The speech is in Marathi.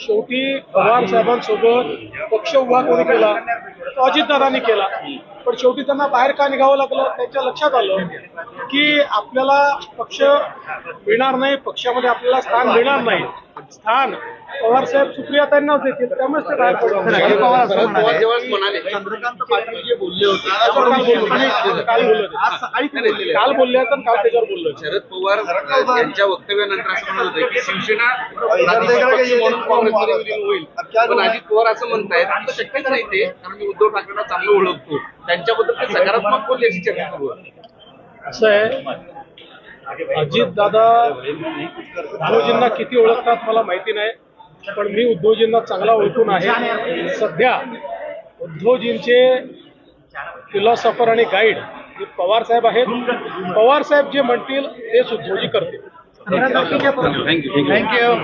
शेवटी पवार साहेबांसोबत पक्ष उभा कोणी केला, तो अजितदादांनी केला. पण शेवटी त्यांना बाहेर का निघावं लागलं, त्यांच्या लक्षात आलं की आपल्याला पक्ष मिळणार नाही, पक्षामध्ये आपल्याला स्थान मिळणार नाही. स्थान पवार साहेब सुप्रियाताईंनाच देतील, त्यामुळेच ते बाहेर पडले. पवार जेव्हा म्हणाले चंद्रकांत पाटील जे बोलले होते काल बोलले आहेत आणि काल त्याच्यावर बोललो. शरद पवार यांच्या वक्तव्यानंतर असं म्हणत होते की शिवसेना पक्ष म्हणून काँग्रेसमध्ये विलीन होईल, पण अजित पवार असं म्हणतायत आता शक्यच नाही ते, कारण मी उद्धव ठाकरेंना चांगलं ओळखतो, त्यांच्याबद्दल ते सकारात्मक बोलले अशी चर्चा सुरू आहे. असं आहे, अजितदादा उद्धवजींना किती ओळखतात मला माहिती नाही, पण मी उद्धवजींना चांगला ओळखून आहे. सध्या उद्धवजींचे फिलॉसॉफर आणि गाईड हे पवार साहेब आहेत. पवार साहेब जे म्हणतील तेच उद्धवजी करतील. थँक्यू.